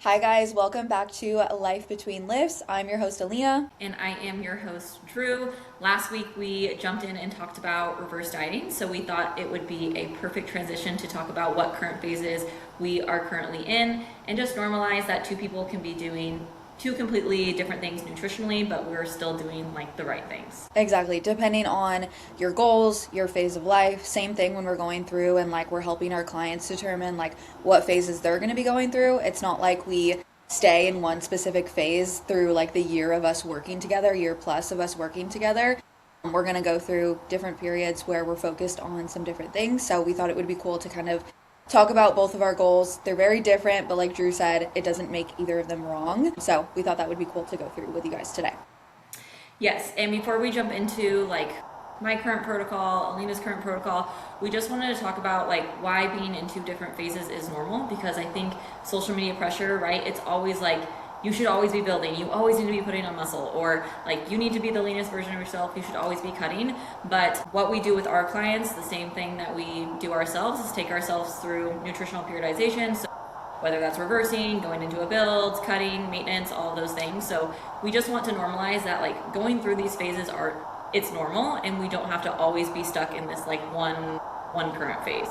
Hi guys, welcome back to Life Between Lifts. I'm your host Alena. And I am your host, Drew. Last week we jumped in and talked about reverse dieting, so we thought it would be a perfect transition to talk about what current phases we are currently in and just normalize that two people can be doing two completely different things nutritionally, but we're still doing like the right things. Exactly, depending on your goals, your phase of life. Same thing when we're going through and we're helping our clients determine what phases they're going to be going through. It's not like we stay in one specific phase through the year of us working together, year plus of us working together. We're going to go through different periods where we're focused on some different things. So we thought it would be cool to kind of talk about both of our goals. They're very different, but like Drew said, it doesn't make either of them wrong. So we thought that would be cool to go through with you guys today. Yes, and before we jump into my current protocol, Alena's current protocol, we just wanted to talk about why being in two different phases is normal, because I think social media pressure, right? It's always you should always be building, you always need to be putting on muscle, or you need to be the leanest version of yourself, you should always be cutting. But what we do with our clients, the same thing that we do ourselves, is take ourselves through nutritional periodization. So whether that's reversing, going into a build, cutting, maintenance, all of those things. So we just want to normalize that going through these phases it's normal, and we don't have to always be stuck in this one current phase.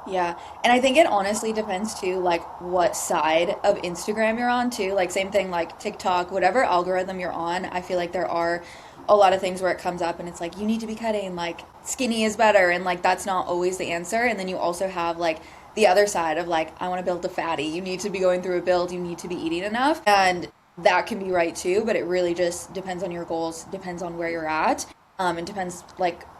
Yeah, and I think it honestly depends too, what side of Instagram you're on too. Same thing TikTok, whatever algorithm you're on. I feel like there are a lot of things where it comes up and it's you need to be cutting, skinny is better, and that's not always the answer. And then you also have the other side of I want to build a fatty. You need to be going through a build, you need to be eating enough. And that can be right too, but it really just depends on your goals, depends on where you're at. It depends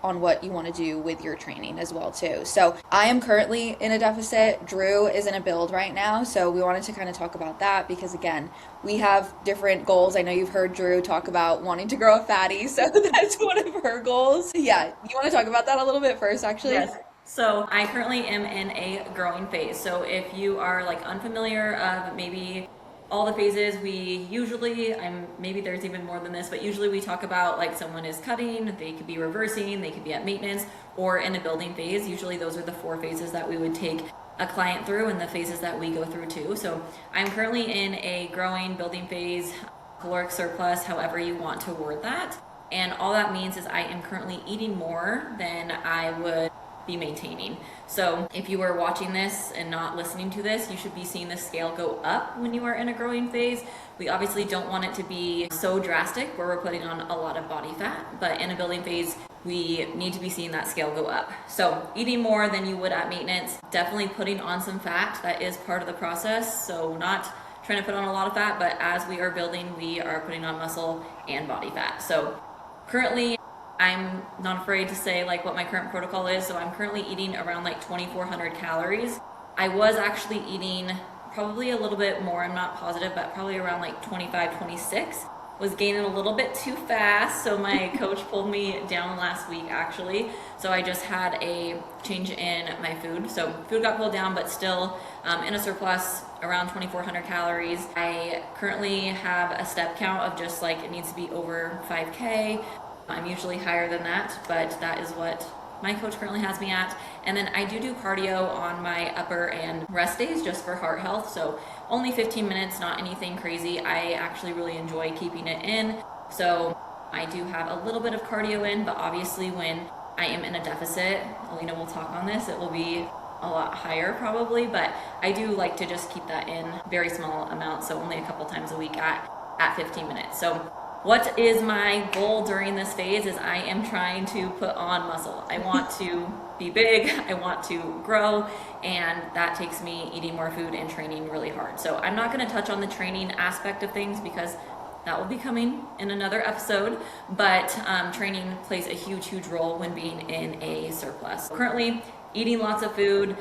on what you want to do with your training as well too. So I am currently in a deficit. Drew is in a build right now. So we wanted to kind of talk about that because again, we have different goals. I know you've heard Drew talk about wanting to grow a fatty. So that's one of her goals. Yeah. You want to talk about that a little bit first, actually? Yes. So I currently am in a growing phase. So if you are unfamiliar of maybe all the phases, we usually, maybe there's even more than this, but usually we talk about someone is cutting, they could be reversing, they could be at maintenance, or in a building phase. Usually those are the four phases that we would take a client through and the phases that we go through too. So I'm currently in a growing building phase, caloric surplus, however you want to word that. And all that means is I am currently eating more than I would be maintaining. So if you are watching this and not listening to this, you should be seeing the scale go up when you are in a growing phase. We obviously don't want it to be so drastic where we're putting on a lot of body fat, but in a building phase, we need to be seeing that scale go up. So eating more than you would at maintenance, definitely putting on some fat. That is part of the process. So not trying to put on a lot of fat, but as we are building, we are putting on muscle and body fat. So currently, I'm not afraid to say what my current protocol is. So I'm currently eating around 2,400 calories. I was actually eating probably a little bit more, I'm not positive, but probably around 25, 26. Was gaining a little bit too fast, so my coach pulled me down last week actually. So I just had a change in my food. So food got pulled down, but still in a surplus around 2,400 calories. I currently have a step count of just it needs to be over 5K. I'm usually higher than that, but that is what my coach currently has me at. And then I do cardio on my upper and rest days just for heart health. So only 15 minutes, not anything crazy. I actually really enjoy keeping it in. So I do have a little bit of cardio in, but obviously when I am in a deficit, Alena will talk on this, it will be a lot higher probably, but I do like to just keep that in very small amounts. So only a couple times a week at 15 minutes. So what is my goal during this phase is I am trying to put on muscle. I want to be big, I want to grow, and that takes me eating more food and training really hard. So I'm not going to touch on the training aspect of things because that will be coming in another episode, but training plays a huge role when being in a surplus. Currently, eating lots of food.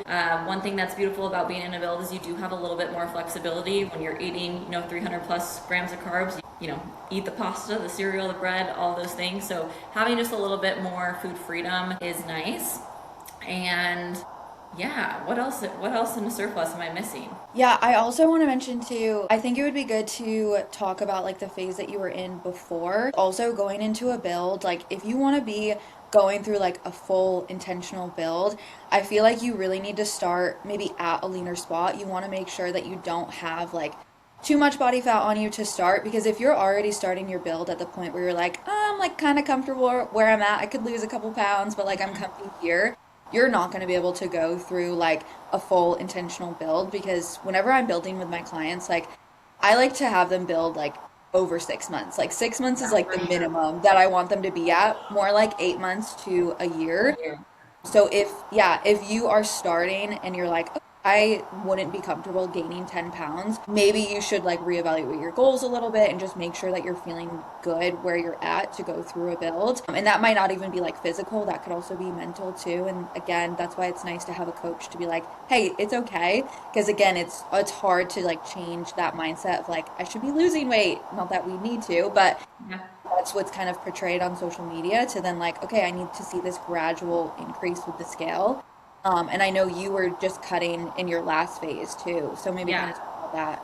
One thing that's beautiful about being in a build is you do have a little bit more flexibility when you're eating, 300 plus grams of carbs. Eat the pasta, the cereal, the bread, all those things. So having just a little bit more food freedom is nice. And yeah, what else in the surplus am I missing? Yeah, I also want to mention too, I think it would be good to talk about the phase that you were in before. Also going into a build, if you want to be going through a full intentional build, I feel you really need to start maybe at a leaner spot. You want to make sure that you don't have too much body fat on you to start, because if you're already starting your build at the point where you're like, "Oh, I'm like kind of comfortable where I'm at. I could lose a couple pounds, but like I'm comfy here." You're not going to be able to go through like a full intentional build, because whenever I'm building with my clients, like I like to have them build like over 6 months. Like 6 months is Yeah, like for the sure. minimum that I want them to be at, more like 8 months to a A year. year. So if you are starting and you're like, "Oh, I wouldn't be comfortable gaining 10 pounds," maybe you should like reevaluate your goals a little bit and just make sure that you're feeling good where you're at to go through a build. And that might not even be like physical, that could also be mental too. And again, that's why it's nice to have a coach to be like, "Hey, it's okay." Because again, it's hard to like change that mindset of like, I should be losing weight. Not that we need to, but Yeah. that's what's kind of portrayed on social media, to then like, okay, I need to see this gradual increase with the scale. And I know you were just cutting in your last phase too, so maybe kind Yeah. of talk about that.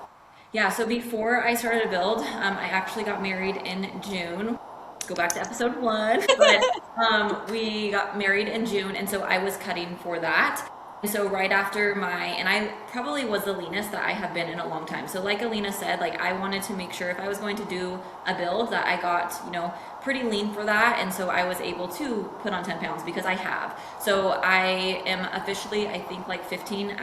Yeah, so before I started to build, I actually got married in June. Go back to episode one, but we got married in June, and so I was cutting for that. And so right after and I probably was the leanest that I have been in a long time. So like Alena said, like I wanted to make sure if I was going to do a build that I got, pretty lean for that. And so I was able to put on 10 pounds because I have. So I am officially, I think like 15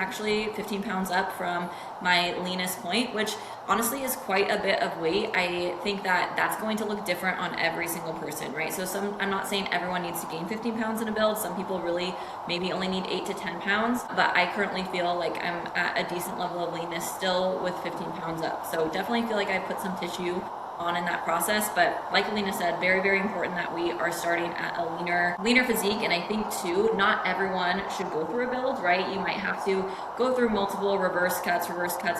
pounds up from my leanest point, which honestly is quite a bit of weight. I think that that's going to look different on every single person, right? So I'm not saying everyone needs to gain 15 pounds in a build. Some people really maybe only need 8 to 10 pounds, but I currently feel like I'm at a decent level of leanness still with 15 pounds up. So definitely feel like I put some tissue on in that process. But like Alena said, very, very important that we are starting at a leaner physique. And I think too, not everyone should go through a build, right? You might have to go through multiple reverse cuts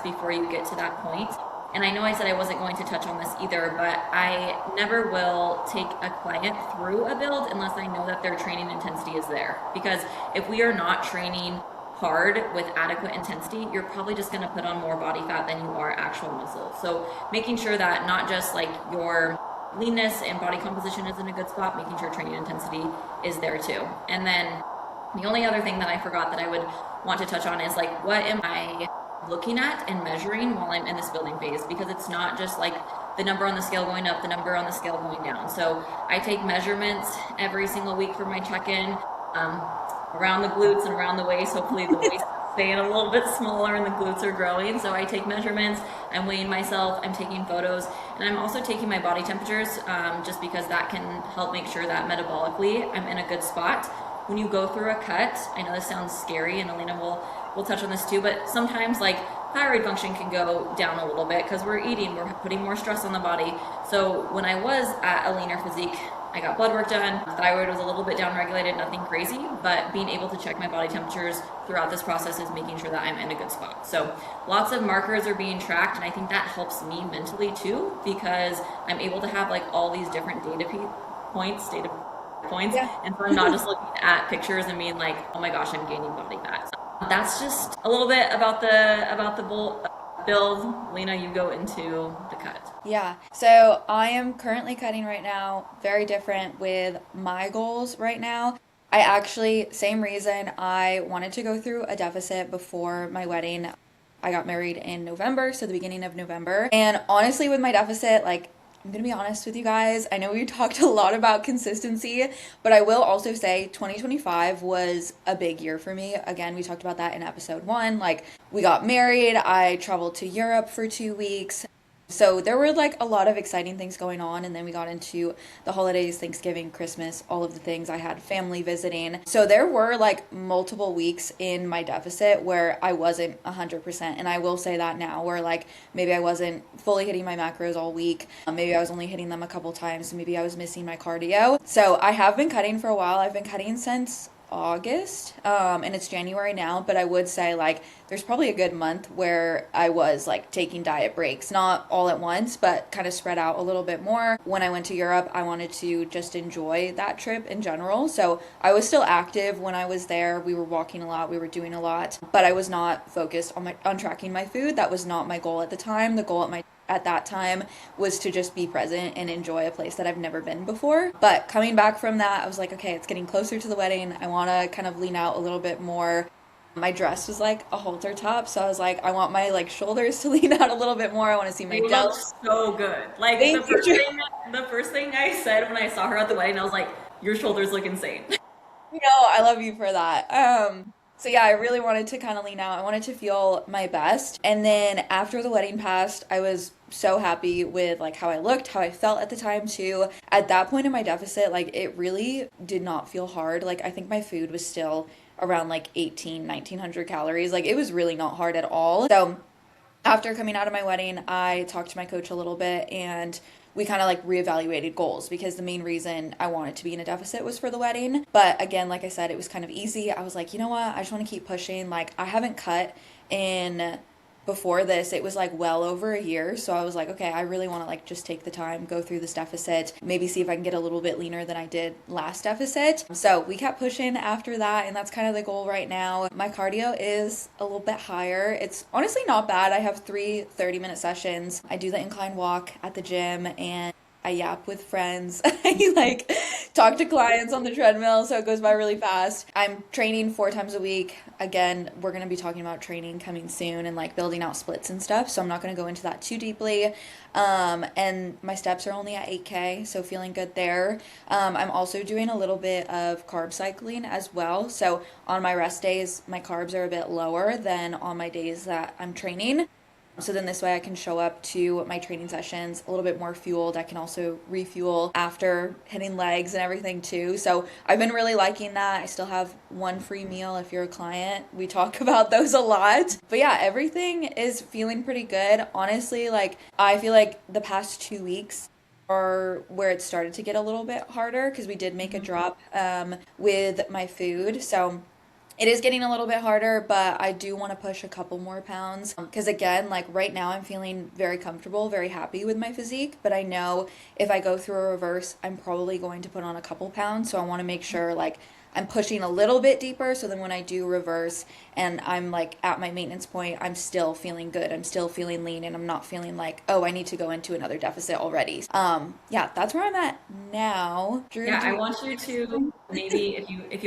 before you get to that point. And I know I said I wasn't going to touch on this either, but I never will take a client through a build unless I know that their training intensity is there. Because if we are not training hard with adequate intensity, you're probably just going to put on more body fat than you are actual muscle. So making sure that not just like your leanness and body composition is in a good spot, making sure training intensity is there too. And then the only other thing that I forgot that I would want to touch on is like, what am I looking at and measuring while I'm in this building phase? Because it's not just like the number on the scale going up, the number on the scale going down. So I take measurements every single week for my check-in. Um, Around the glutes and around the waist. Hopefully the waist is staying a little bit smaller and the glutes are growing. So I take measurements, I'm weighing myself, I'm taking photos, and I'm also taking my body temperatures, just because that can help make sure that metabolically I'm in a good spot. When you go through a cut, I know this sounds scary, and Alena will touch on this too, but sometimes like thyroid function can go down a little bit because we're eating, we're putting more stress on the body. So when I was at a leaner physique, I got blood work done. Thyroid was a little bit downregulated, nothing crazy, but being able to check my body temperatures throughout this process is making sure that I'm in a good spot. So lots of markers are being tracked, and I think that helps me mentally too, because I'm able to have like all these different data points, Yeah. and so I'm not just looking at pictures and being like, oh my gosh, I'm gaining body fat. So that's just a little bit about the build. Lena, you go into the cut. Yeah. So I am currently cutting right now, very different with my goals right now. I actually, same reason, I wanted to go through a deficit before my wedding. I got married in November, so the beginning of November. And honestly, with my deficit, like, I'm gonna be honest with you guys. I know we talked a lot about consistency, but I will also say 2025 was a big year for me. Again, we talked about that in episode one. Like, we got married, I traveled to Europe for 2 weeks. So there were like a lot of exciting things going on, and then we got into the holidays, Thanksgiving, Christmas, all of the things. I had family visiting. So there were like multiple weeks in my deficit where I wasn't 100%. And I will say that now, where like maybe I wasn't fully hitting my macros all week. Maybe I was only hitting them a couple times. Maybe I was missing my cardio. So I have been cutting for a while. I've been cutting since August, and it's January now, but I would say like there's probably a good month where I was like taking diet breaks, not all at once, but kind of spread out a little bit more. When I went to Europe, I wanted to just enjoy that trip in general. So I was still active when I was there. We were walking a lot, we were doing a lot, but I was not focused on tracking my food. That was not my goal at the time. The goal at that time was to just be present and enjoy a place that I've never been before. But coming back from that, I was like, okay, it's getting closer to the wedding. I want to kind of lean out a little bit more. My dress was like a halter top, so I was like, I want my like shoulders to lean out a little bit more. I want to see my You look delts. so good. Like Thank you. the first thing I said when I saw her at the wedding, I was like, your shoulders look insane. No, I love you for that. So yeah, I really wanted to kind of lean out. I wanted to feel my best. And then after the wedding passed, I was so happy with like how I looked, how I felt at the time too. At that point in my deficit, like it really did not feel hard. Like I think my food was still around like 18, 1900 calories. Like it was really not hard at all. So after coming out of my wedding, I talked to my coach a little bit and we kind of like reevaluated goals because the main reason I wanted to be in a deficit was for the wedding. But again, like I said, it was kind of easy. I was like, you know what? I just want to keep pushing. Like, I haven't cut in before this, it was like well over a year. So I was like, okay, I really want to like just take the time, go through this deficit, maybe see if I can get a little bit leaner than I did last deficit. So we kept pushing after that, and that's kind of the goal right now. My cardio is a little bit higher. It's honestly not bad. I have three 30-minute sessions. I do the incline walk at the gym and I yap with friends. I like talk to clients on the treadmill, so it goes by really fast. I'm training 4 times a week. Again, we're going to be talking about training coming soon and like building out splits and stuff, so I'm not going to go into that too deeply. And my steps are only at 8K, so feeling good there. I'm also doing a little bit of carb cycling as well. So on my rest days, my carbs are a bit lower than on my days that I'm training. So then this way I can show up to my training sessions a little bit more fueled. I can also refuel after hitting legs and everything too. So I've been really liking that. I still have one free meal if you're a client. We talk about those a lot. But yeah, everything is feeling pretty good. Honestly, like I feel like the past 2 weeks are where it started to get a little bit harder because we did make a drop with my food. So it is getting a little bit harder, but I do want to push a couple more pounds. Because again, like right now, I'm feeling very comfortable, very happy with my physique. But I know if I go through a reverse, I'm probably going to put on a couple pounds. So I want to make sure like I'm pushing a little bit deeper. So then when I do reverse and I'm like at my maintenance point, I'm still feeling good. I'm still feeling lean and I'm not feeling like, oh, I need to go into another deficit already. Yeah, that's where I'm at now. Drew, Yeah, do I you want you to maybe if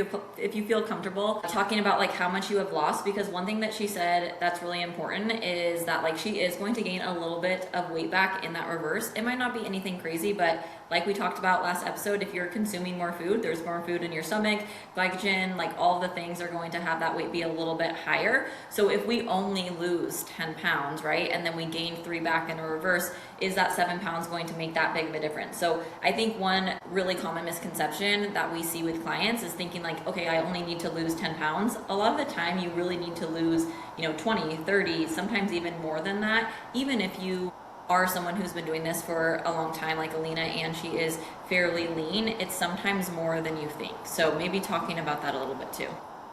you feel comfortable talking about like how much you have lost, because one thing that she said that's really important is that like she is going to gain a little bit of weight back in that reverse. It might not be anything crazy, but like we talked about last episode, if you're consuming more food, there's more food in your stomach, glycogen, like all the things are going to have that weight be a little bit higher. So if we only lose 10 pounds, right, and then we gain 3 back in a reverse, is that 7 pounds going to make that big of a difference? So I think one really common misconception that we see with clients is thinking like, okay, I only need to lose 10 pounds. A lot of the time you really need to lose, 20, 30, sometimes even more than that, even if you are someone who's been doing this for a long time like Alena and she is fairly lean, it's sometimes more than you think. So maybe talking about that a little bit too.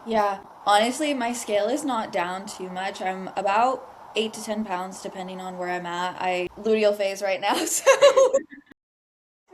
Yeah, honestly, my scale is not down too much. I'm about 8 to 10 pounds depending on where I'm at. I luteal phase right now, so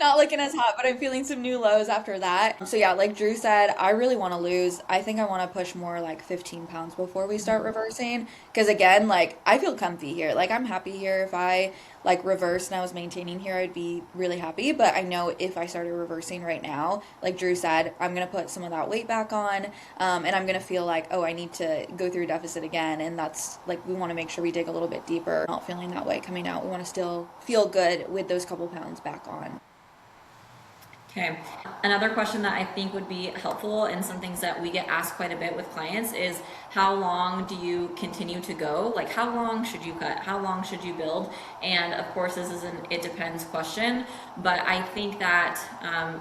not looking as hot, but I'm feeling some new lows after that. So yeah, like Drew said, I really want to lose. I think I want to push more like 15 pounds before we start reversing. Because again, like I feel comfy here. Like I'm happy here. If I like reversed and I was maintaining here, I'd be really happy. But I know if I started reversing right now, like Drew said, I'm gonna put some of that weight back on, and I'm gonna feel like, oh, I need to go through deficit again. And that's like we want to make sure we dig a little bit deeper. Not feeling that way coming out. We want to still feel good with those couple pounds back on. Okay. Another question that I think would be helpful and some things that we get asked quite a bit with clients is how long do you continue to go? Like how long should you cut? How long should you build? And of course, this is an it depends question, but I think that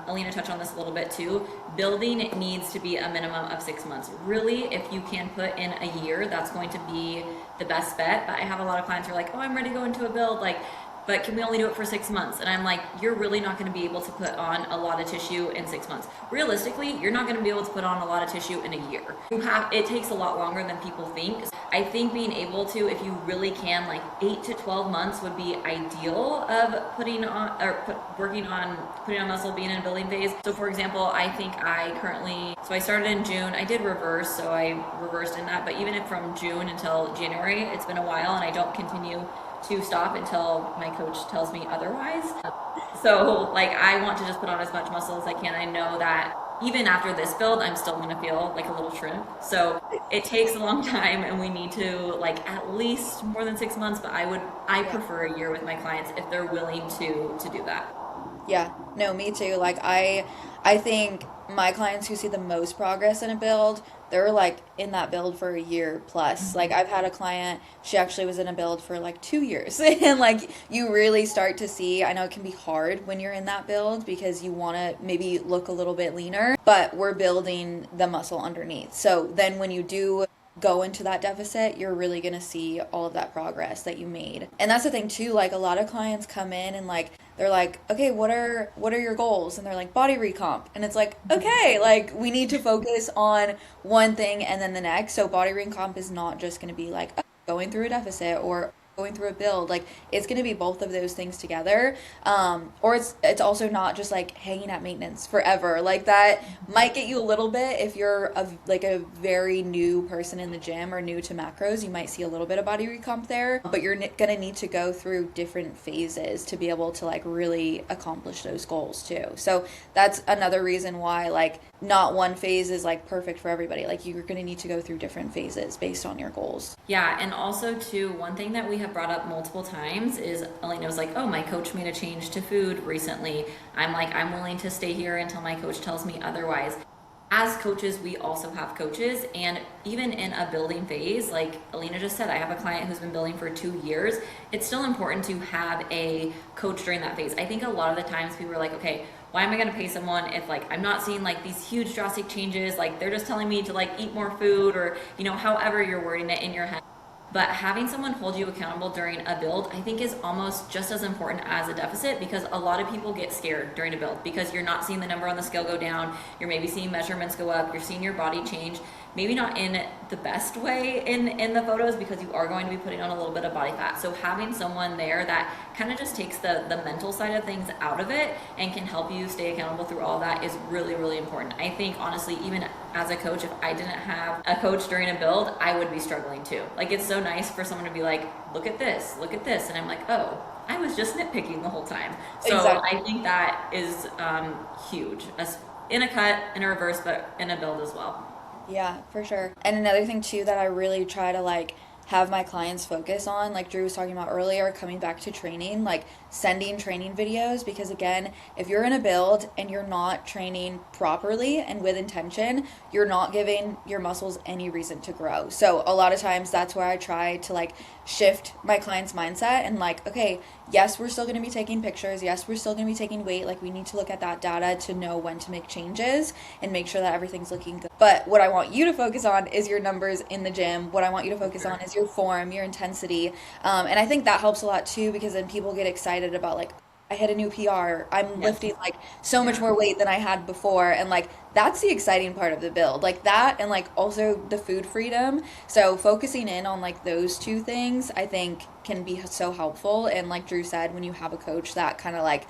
Alena touched on this a little bit too. Building needs to be a minimum of 6 months. Really, if you can put in a year, that's going to be the best bet. But I have a lot of clients who are like, oh, I'm ready to go into a build. Like, but can we only do it for 6 months? And I'm like, you're really not going to be able to put on a lot of tissue in 6 months. Realistically, you're not going to be able to put on a lot of tissue in a year. It takes a lot longer than people think. I think being able to, if you really can, like 8 to 12 months would be ideal of putting on or working on putting on muscle, being in a building phase. So for example, I think so I started in June. I did reverse, so I reversed in that. But even if from June until January, it's been a while, and I don't continue to stop until my coach tells me otherwise. So like I want to just put on as much muscle as I can. I know that even after this build, I'm still gonna feel like a little shrimp. So it takes a long time and we need to like at least more than 6 months, but I Yeah. prefer a year with my clients if they're willing to do that. Yeah, no, me too. Like I think my clients who see the most progress in a build, they're like in that build for a year plus. Like I've had a client, she actually was in a build for like 2 years. And like you really start to see, I know it can be hard when you're in that build because you want to maybe look a little bit leaner, but we're building the muscle underneath. So then when you do go into that deficit, you're really going to see all of that progress that you made. And that's the thing too, like a lot of clients come in and like they're like, "Okay, what are your goals?" And they're like, "Body recomp." And it's like, "Okay, like we need to focus on one thing and then the next." So body recomp is not just going to be like going through a deficit or going through a build. Like it's going to be both of those things together. Or it's also not just like hanging at maintenance forever. Like that might get you a little bit if you're like a very new person in the gym or new to macros. You might see a little bit of body recomp there, but you're gonna need to go through different phases to be able to like really accomplish those goals too. So that's another reason why like not one phase is like perfect for everybody. Like you're gonna need to go through different phases based on your goals. Yeah, and also too, one thing that we have brought up multiple times is Elena was like, "Oh, my coach made a change to food recently." I'm like, "I'm willing to stay here until my coach tells me otherwise." As coaches, we also have coaches, and even in a building phase, like Alena just said, I have a client who's been building for 2 years. It's still important to have a coach during that phase. I think a lot of the times people are like, okay, why am I going to pay someone if like I'm not seeing like these huge drastic changes? Like they're just telling me to like eat more food, or however you're wording it in your head. But having someone hold you accountable during a build, I think, is almost just as important as a deficit, because a lot of people get scared during a build because you're not seeing the number on the scale go down. You're maybe seeing measurements go up. You're seeing your body change. Maybe not in the best way in the photos, because you are going to be putting on a little bit of body fat. So having someone there that kind of just takes the mental side of things out of it and can help you stay accountable through all that is really, really important. I think honestly, even as a coach, if I didn't have a coach during a build, I would be struggling too. Like it's so nice for someone to be like, look at this, and I'm like, oh, I was just nitpicking the whole time. So Exactly. I think that is huge, as in a cut, in a reverse, but in a build as well. Yeah, for sure. And another thing too that I really try to like have my clients focus on, like Drew was talking about earlier, coming back to training, like sending training videos, because again, if you're in a build and you're not training properly and with intention, you're not giving your muscles any reason to grow. So a lot of times that's where I try to like shift my client's mindset and like, okay, yes, we're still going to be taking pictures. Yes, we're still going to be taking weight. Like we need to look at that data to know when to make changes and make sure that everything's looking good. But what I want you to focus on is your numbers in the gym. What I want you to focus on Sure. is your form, your intensity. And I think that helps a lot too, because then people get excited about like, I hit a new PR. I'm Yes. lifting like so much Yeah. more weight than I had before. And like that's the exciting part of the build. Like that and like also the food freedom. So focusing in on like those two things, I think can be so helpful. And like Drew said, when you have a coach that kind of like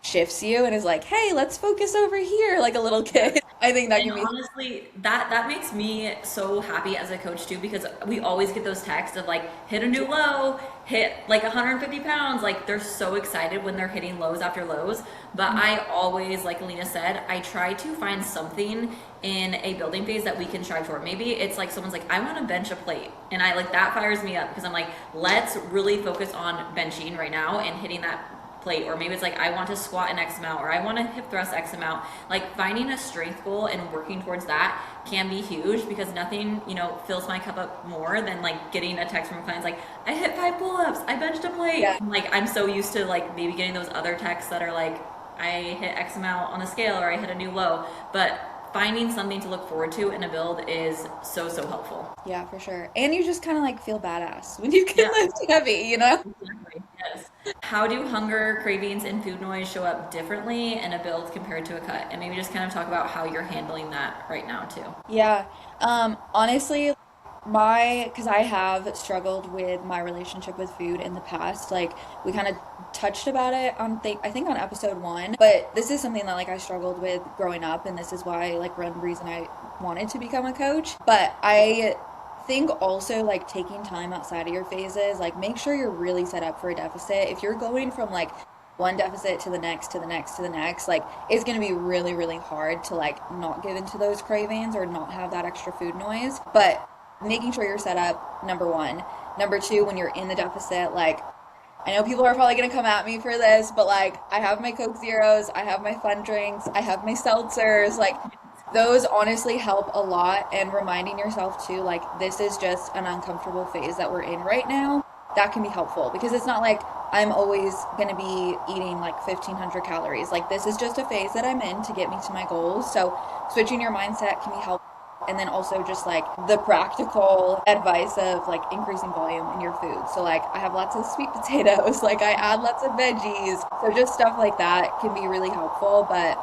shifts you and is like, "Hey, let's focus over here," like a little kid. I think that And can be honestly, that makes me so happy as a coach too, because we always get those texts of like hit a new low, hit like 150 pounds. Like they're so excited when they're hitting lows after lows. But I always, like Alena said, I try to find something in a building phase that we can strive for. Maybe it's like someone's like, I want to bench a plate. And I like that fires me up because I'm like, let's really focus on benching right now and hitting that plate. Or maybe it's like I want to squat an X amount, or I want to hip thrust X amount. Like finding a strength goal and working towards that can be huge, because nothing fills my cup up more than like getting a text from clients like, I hit 5 pull-ups, I benched a plate. yeah. Like I'm so used to like maybe getting those other texts that are like, I hit X amount on the scale, or I hit a new low. But finding something to look forward to in a build is so, so helpful. Yeah, for sure. And you just kind of like feel badass when you can Yeah. lift heavy. Exactly. Yes. How do hunger, cravings, and food noise show up differently in a build compared to a cut? And maybe just kind of talk about how you're handling that right now too. Yeah. Honestly, because I have struggled with my relationship with food in the past. Like we kind of touched about it on I think on episode 1, but this is something that like I struggled with growing up, and this is why like one reason I wanted to become a coach. But I think also like taking time outside of your phases, like make sure you're really set up for a deficit. If you're going from like one deficit to the next, to the next, to the next, like it's going to be really, really hard to like not give into those cravings or not have that extra food noise. But making sure you're set up, number one. Number two, when you're in the deficit, like I know people are probably gonna come at me for this, but like I have my Coke Zeros, I have my fun drinks, I have my seltzers, like those honestly help a lot and reminding yourself too, like this is just an uncomfortable phase that we're in right now. That can be helpful because it's not like I'm always gonna be eating like 1,500 calories. Like this is just a phase that I'm in to get me to my goals. So switching your mindset can be helpful and then also just like the practical advice of like increasing volume in your food. So like I have lots of sweet potatoes, like I add lots of veggies. So just stuff like that can be really helpful. But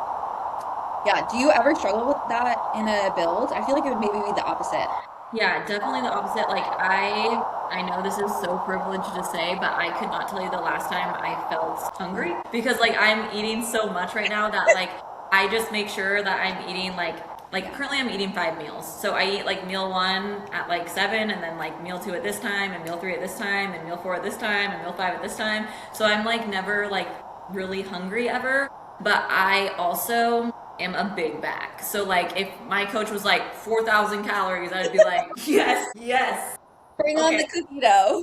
yeah, do you ever struggle with that in a build? I feel like it would maybe be the opposite. Yeah, definitely the opposite. Like I know this is so privileged to say, but I could not tell you the last time I felt hungry because like I'm eating so much right now that like I just make sure that I'm eating like currently I'm eating 5 meals. So I eat like meal one at like 7 and then like meal two at this time and meal three at this time and meal four at this time and meal five at this time. So I'm like never like really hungry ever. But I also am a big back. So like if my coach was like 4,000 calories, I'd be like, yes, yes. Bring on Okay, the cookie dough.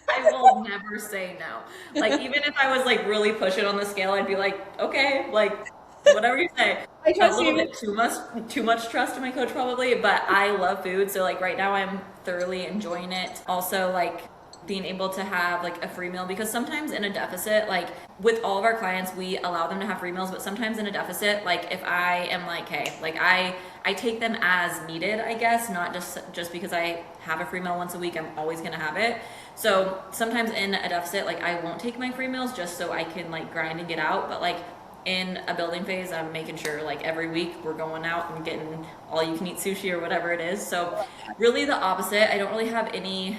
I will never say no. Like even if I was like really pushing on the scale, I'd be like, okay, like whatever you say. I A trust little you. bit too much trust in my coach probably, but I love food. So like right now I'm thoroughly enjoying it. Also like being able to have like a free meal because sometimes in a deficit, like with all of our clients, we allow them to have free meals, but sometimes in a deficit, like if I am like, hey, like I take them as needed, I guess, not just because I have a free meal once a week, I'm always gonna have it. So sometimes in a deficit, like I won't take my free meals just so I can like grind and get out. But like in a building phase, I'm making sure like every week we're going out and getting all you can eat sushi or whatever it is. So really the opposite. I don't really have any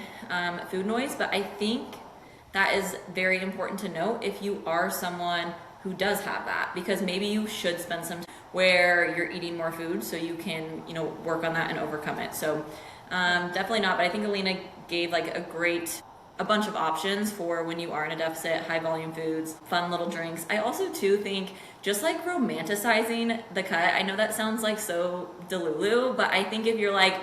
food noise, but I think that is very important to note if you are someone who does have that because maybe you should spend some time where you're eating more food so you can work on that and overcome it. So definitely not, but I think Alena gave like a bunch of options for when you are in a deficit, high volume foods, fun little drinks. I also too think just like romanticizing the cut. I know that sounds like so delulu, but I think if you're like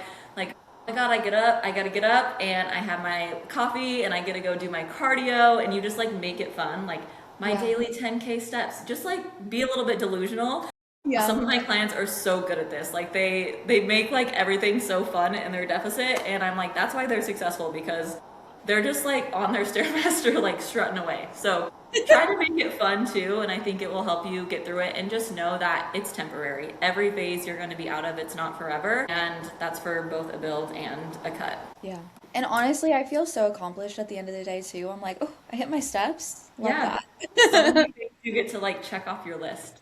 oh my god, I gotta get up and I have my coffee and I gotta go do my cardio and you just like make it fun. Like my Yeah. daily 10K steps, just like be a little bit delusional. Yeah. Some of my clients are so good at this. Like they make like everything so fun in their deficit and I'm like that's why they're successful because they're just like on their stairmaster like strutting away. So try to make it fun too and I think it will help you get through it and just know that it's temporary. Every phase you're going to be out of, it's not forever, and that's for both a build and a cut. Yeah. And honestly, I feel so accomplished at the end of the day too. I'm like, oh, I hit my steps. Love Yeah, that. so many things you get to like check off your list.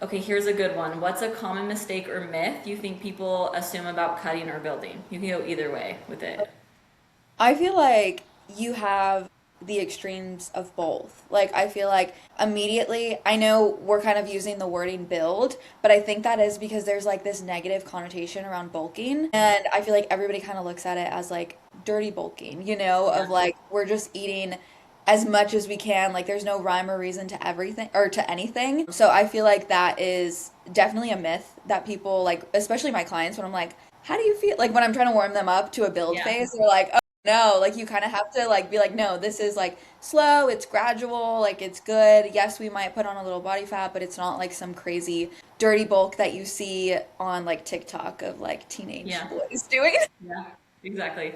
Okay, here's a good one. What's a common mistake or myth you think people assume about cutting or building? You can go either way with it. I feel like you have the extremes of both. Like, I feel like immediately, I know we're kind of using the wording build, but I think that is because there's like this negative connotation around bulking. And I feel like everybody kind of looks at it as like dirty bulking, Yeah. of like we're just eating as much as we can. Like, there's no rhyme or reason to everything or to anything. So I feel like that is definitely a myth that people like, especially my clients, when I'm like, how do you feel? Like, when I'm trying to warm them up to a build Yeah. phase, they're like, no, like you kind of have to like be like, no, this is like slow, it's gradual, like it's good. Yes, we might put on a little body fat, but it's not like some crazy dirty bulk that you see on like TikTok of like teenage Yeah. boys doing. Yeah, exactly.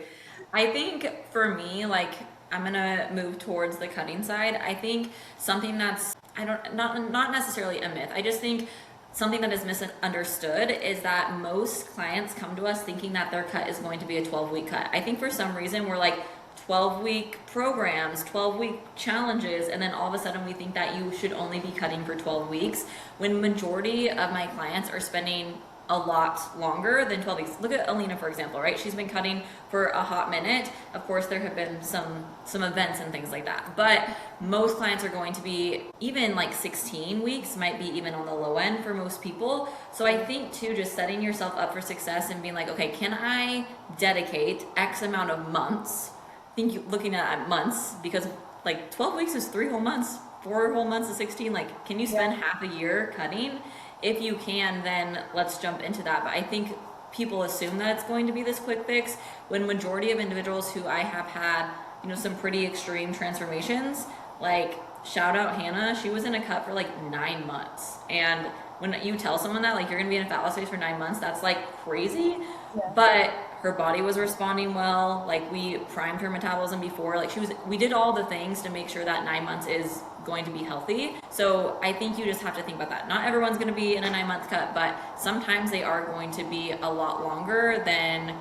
I think for me, like I'm gonna move towards the cutting side. I think something that's I don't not necessarily a myth. I just think something that is misunderstood is that most clients come to us thinking that their cut is going to be a 12-week cut. I think for some reason we're like 12-week programs, 12-week challenges, and then all of a sudden we think that you should only be cutting for 12 weeks when majority of my clients are spending a lot longer than 12 weeks. Look at Alena, for example, right? She's been cutting for a hot minute. Of course, there have been some events and things like that. But most clients are going to be even like 16 weeks, might be even on the low end for most people. So I think too, just setting yourself up for success and being like, okay, can I dedicate X amount of months? I think looking at months because like 12 weeks is 3 whole months 4 whole months of 16, like, can you spend Yeah. half a year cutting? If you can, then let's jump into that. But I think people assume that it's going to be this quick fix when majority of individuals who I have had, some pretty extreme transformations, like shout out Hannah, she was in a cut for like 9 months. And when you tell someone that, like, you're gonna be in a fat loss phase for 9 months, that's like crazy. Yeah. But her body was responding well. Like, we primed her metabolism before. Like, we did all the things to make sure that 9 months is going to be healthy. So I think you just have to think about that. Not everyone's going to be in a 9 month cut, but sometimes they are going to be a lot longer than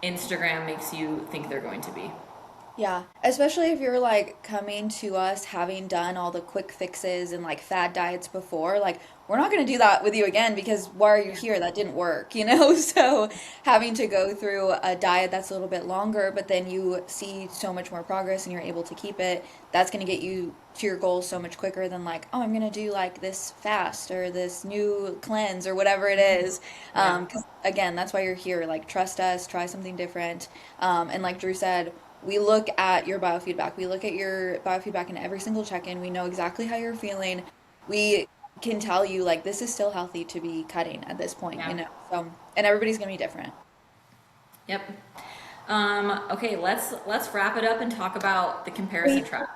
Instagram makes you think they're going to be. Yeah, especially if you're like coming to us having done all the quick fixes and like fad diets before, like we're not going to do that with you again because why are you here? That didn't work, you know? So having to go through a diet that's a little bit longer, but then you see so much more progress and you're able to keep it, that's going to get you to your goals so much quicker than like, oh, I'm going to do like this fast or this new cleanse or whatever it is. Yeah. 'Cause again, that's why you're here. Like, trust us, try something different. And like Drew said, we look at your biofeedback. We look at your biofeedback in every single check-in. We know exactly how you're feeling. We can tell you like this is still healthy to be cutting at this point, you Yeah. know. So, and everybody's gonna be different. Yep. Okay, let's wrap it up and talk about the comparison Wait, trap.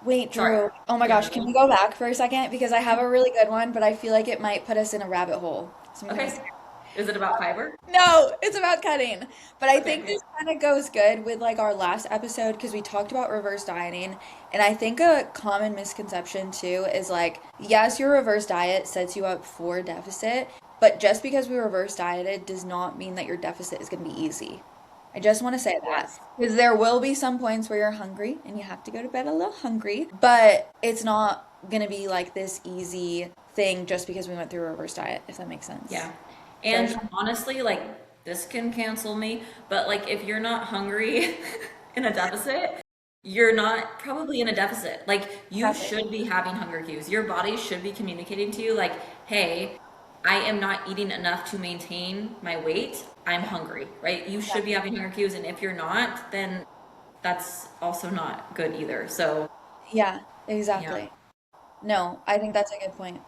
wait, Sorry. Drew. Oh my Do you have gosh, another can one? we go back for a second? Because I have a really good one, but I feel like it might put us in a rabbit hole. So I'm gonna Okay. Is it about fiber? No, it's about cutting. But I think Okay. this kind of goes good with like our last episode because we talked about reverse dieting. And I think a common misconception too is like, yes, your reverse diet sets you up for deficit, but just because we reverse dieted does not mean that your deficit is going to be easy. I just want to say that Yes. because there will be some points where you're hungry and you have to go to bed a little hungry, but it's not going to be like this easy thing just because we went through a reverse diet, if that makes sense. Yeah. So I And just, honestly, like, this can cancel me, but like, if you're not hungry in a deficit, you're not probably in a deficit. Like, you exactly. should be having hunger cues. Your body should be communicating to you, like, hey, I am not eating enough to maintain my weight. I'm hungry, right? You should be having hunger cues. And if you're not, then that's also not good either. So, Yeah, yeah. exactly. No, I think that's a good point.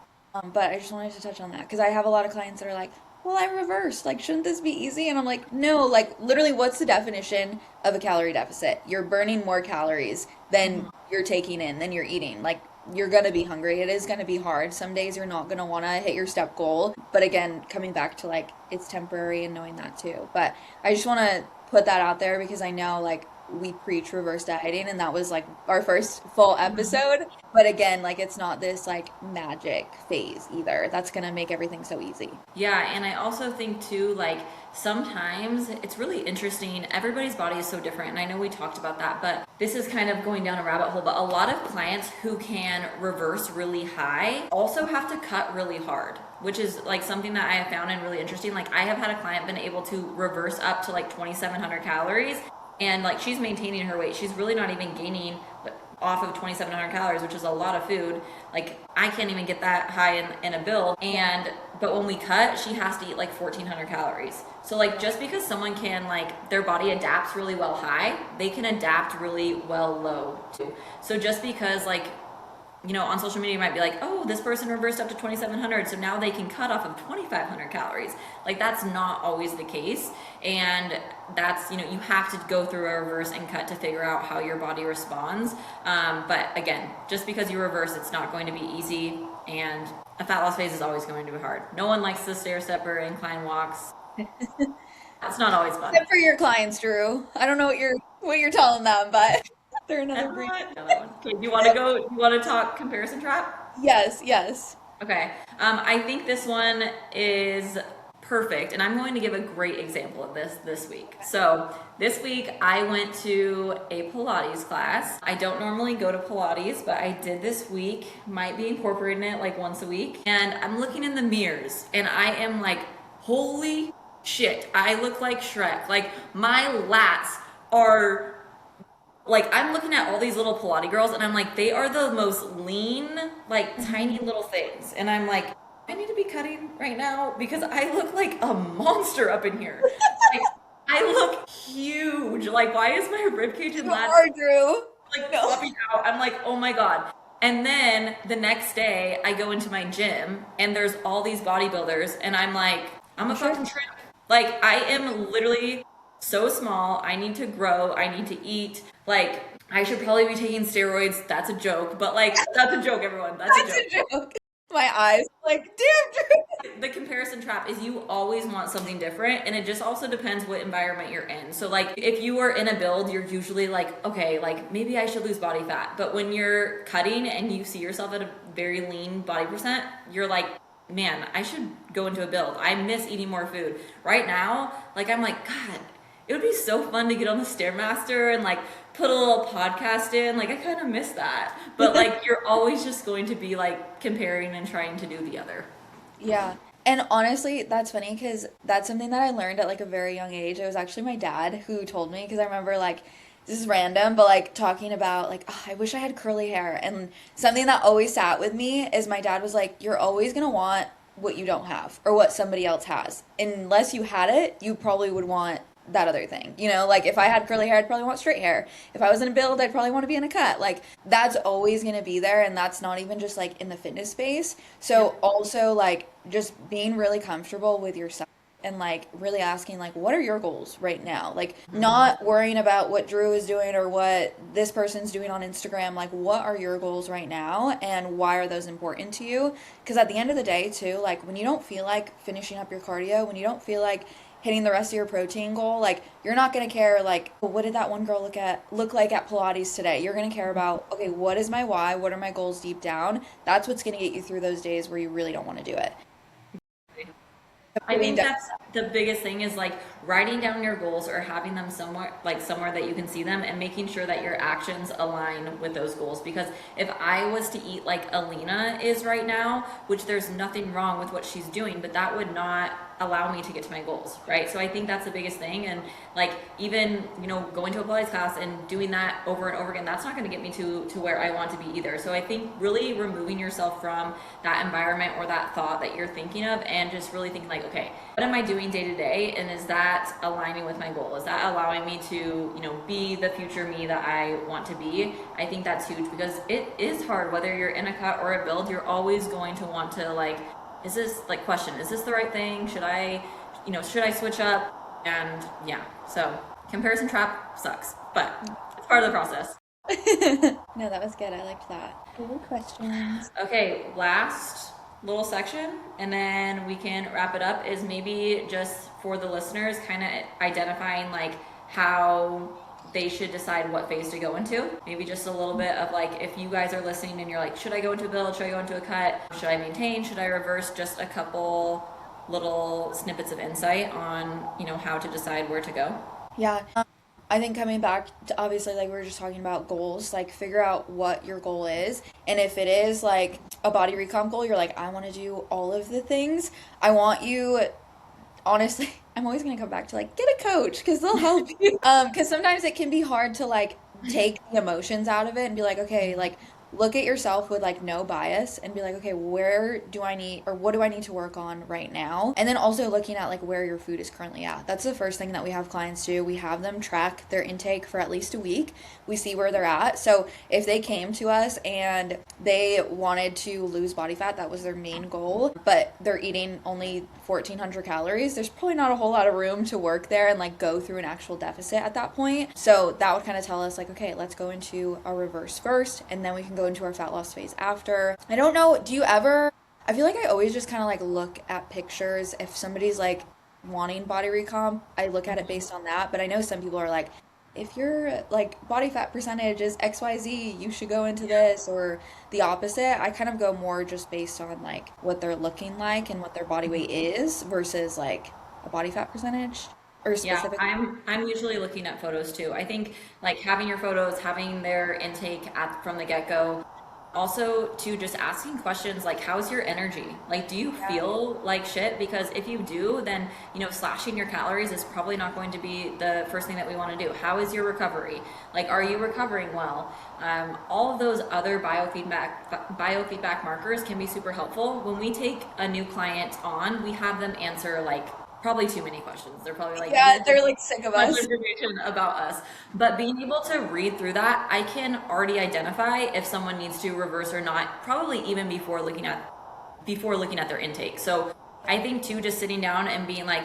But I just wanted to touch on that because I have a lot of clients that are like, well, I reversed. Like, shouldn't this be easy? And I'm like, no, like, literally, what's the definition of a calorie deficit? You're burning more calories than Mhm. you're taking in, than you're eating. Like, you're gonna be hungry. It is gonna be hard. Some days you're not gonna wanna hit your step goal. But again, coming back to like, it's temporary and knowing that too. But I just wanna put that out there because I know, like, we preach reverse dieting and that was like our first full Mhm. episode. But again, like it's not this like magic phase either. That's gonna make everything so easy. Yeah, and I also think too, like, sometimes it's really interesting. Everybody's body is so different, and I know we talked about that, but this is kind of going down a rabbit hole. But a lot of clients who can reverse really high also have to cut really hard, which is like something that I have found and really interesting. Like, I have had a client been able to reverse up to like 2,700 calories, and like she's maintaining her weight. She's really not even gaining off of 2,700 calories, which is a lot of food. Like, I can't even get that high in a bill. And but when we cut, she has to eat like 1,400 calories. So like, just because someone can, like, their body adapts really well high, they can adapt really well low too. So just because, like, on social media, you might be like, oh, this person reversed up to 2,700, so now they can cut off of 2,500 calories. Like, that's not always the case. And that's, you have to go through a reverse and cut to figure out how your body responds. But again, just because you reverse, it's not going to be easy. And a fat loss phase is always going to be hard. No one likes the stair stepper incline walks. It's not always fun. Except for your clients, Drew. I don't know what you're telling them, but they're And another I breed. know that one. Okay, do you want to go? Do you want to talk comparison trap? Yes, yes. Okay. I think this one is perfect, and I'm going to give a great example of this week. So this week I went to a Pilates class. I don't normally go to Pilates, but I did this week. Might be incorporating it like once a week. And I'm looking in the mirrors, and I am like, holy shit! I look like Shrek. Like, my lats are, like, I'm looking at all these little Pilates girls and I'm like, they are the most lean, like, tiny Mhm. little things. And I'm like, I need to be cutting right now because I look like a monster up in here. Like, I look huge. Like, why is my ribcage and You lats are, Drew. like No. popping out? I'm like, oh my God. And then the next day, I go into my gym and there's all these bodybuilders, and I'm like, I'm You a should. fucking tramp. Like, I am literally so small. I need to grow. I need to eat. Like, I should probably be taking steroids. That's a joke, but like, that's a joke, everyone. That's a That's joke. a joke. My eyes like, damn. The comparison trap is you always want something different, and it just also depends what environment you're in. So like if you are in a build, you're usually like, okay, like maybe I should lose body fat. But when you're cutting and you see yourself at a very lean body percent, you're like, man, I should go into a build. I miss eating more food right now. Like I'm like, god, it would be so fun to get on the Stairmaster and like put a little podcast in. Like I kind of miss that. But like you're always just going to be like comparing and trying to do the other. Yeah. And honestly, that's funny because that's something that I learned at like a very young age. It was actually my dad who told me because I remember like this is random, but like talking about like, oh, I wish I had curly hair. And something that always sat with me is my dad was like, you're always gonna want what you don't have or what somebody else has. Unless you had it, you probably would want that other thing. You know, like if I had curly hair, I'd probably want straight hair. If I was in a build, I'd probably want to be in a cut. Like that's always going to be there. And that's not even just like in the fitness space. So Yep. also like just being really comfortable with yourself and like really asking like what are your goals right now, like not worrying about what Drew is doing or what this person's doing on Instagram, like what are your goals right now and why are those important to you, because at the end of the day too, like when you don't feel like finishing up your cardio, when you don't feel like hitting the rest of your protein goal, like you're not going to care like what did that one girl look like at Pilates today. You're going to care about, okay, what is my why, what are my goals deep down. That's what's going to get you through those days where you really don't want to do it. I Feeling think down. that's the biggest thing is like writing down your goals or having them somewhere like somewhere that you can see them and making sure that your actions align with those goals. Because if I was to eat like Alena is right now, which there's nothing wrong with what she's doing, but that would not allow me to get to my goals, right? So I think that's the biggest thing. And like even going to a Pilates class and doing that over and over again, that's not going to get me to where I want to be either. So I think really removing yourself from that environment or that thought that you're thinking of and just really thinking like, okay, what am I doing day to day, and is that aligning with my goal? Is that allowing me to be the future me that I want to be? I think that's huge because it is hard whether you're in a cut or a build. You're always going to want to like, is this like question, is this the right thing? Should I should I switch up? And yeah, so comparison trap sucks, but it's part of the process. No, that was good. I liked that. Good questions. Okay, last little section, and then we can wrap it up, is maybe just for the listeners kind of identifying like how they should decide what phase to go into. Maybe just a little bit of like, if you guys are listening and you're like, should I go into a build? Should I go into a cut? Should I maintain? Should I reverse? Just a couple little snippets of insight on, how to decide where to go. Yeah. I think coming back to obviously like we were just talking about goals, like figure out what your goal is. And if it is like a body recomp goal, you're like, I want to do all of the things. I want you honestly, I'm always gonna come back to like get a coach because they'll help you. Because sometimes it can be hard to like take the emotions out of it and be like, okay, like look at yourself with like no bias and be like, okay, where do I need or what do I need to work on right now? And then also looking at like where your food is currently at. That's the first thing that we have clients do. We have them track their intake for at least a week. We see where they're at. So if they came to us and they wanted to lose body fat, that was their main goal, but they're eating only 1400 calories, there's probably not a whole lot of room to work there and like go through an actual deficit at that point. So that would kind of tell us like, okay, let's go into a reverse first and then we can go into our fat loss phase after. I don't know, do you ever, I feel like I always just kind of like look at pictures if somebody's like wanting body recomp, I look at it based on that, but I know some people are like, if your like body fat percentage is XYZ, you should go into this, or the opposite. I kind of go more just based on like what they're looking like and what their body weight is versus like a body fat percentage or Yeah, specific. I'm usually looking at photos too. I think like having your photos, having their intake from the get-go, also to just asking questions like how's your energy? Like do you Yeah. feel like shit? Because if you do, then slashing your calories is probably not going to be the first thing that we want to do. How is your recovery? Like are you recovering well? All of those other biofeedback markers can be super helpful. When we take a new client on, we have them answer like probably too many questions. They're probably like, Yeah, this is they're like sick of much us. information about us. But being able to read through that, I can already identify if someone needs to reverse or not, probably even before looking at their intake. So I think too, just sitting down and being like,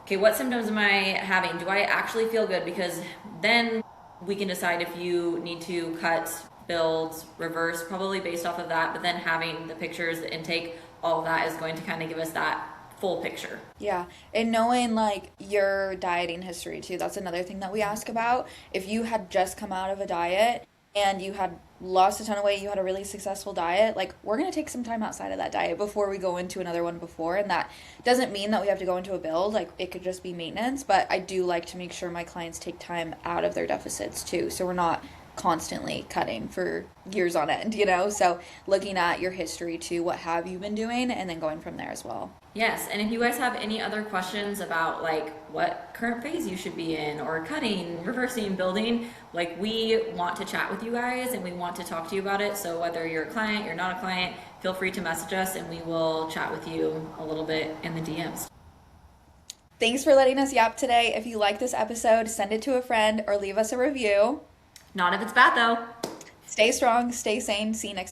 okay, what symptoms am I having? Do I actually feel good? Because then we can decide if you need to cut, build, reverse, probably based off of that. But then having the pictures, the intake, all of that is going to kind of give us that full picture. Yeah, and knowing like your dieting history too, that's another thing that we ask about. If you had just come out of a diet and you had lost a ton of weight, you had a really successful diet, like we're gonna take some time outside of that diet before we go into another one before. And that doesn't mean that we have to go into a build, like it could just be maintenance, but I do like to make sure my clients take time out of their deficits too. So we're not constantly cutting for years on end, you know? So looking at your history too, what have you been doing, and then going from there as well. Yes, and if you guys have any other questions about like what current phase you should be in or cutting, reversing, building, like we want to chat with you guys and we want to talk to you about it. So whether you're a client, you're not a client, feel free to message us and we will chat with you a little bit in the DMs. Thanks for letting us yap today. If you like this episode, send it to a friend or leave us a review. Not if it's bad though. Stay strong, stay sane. See you next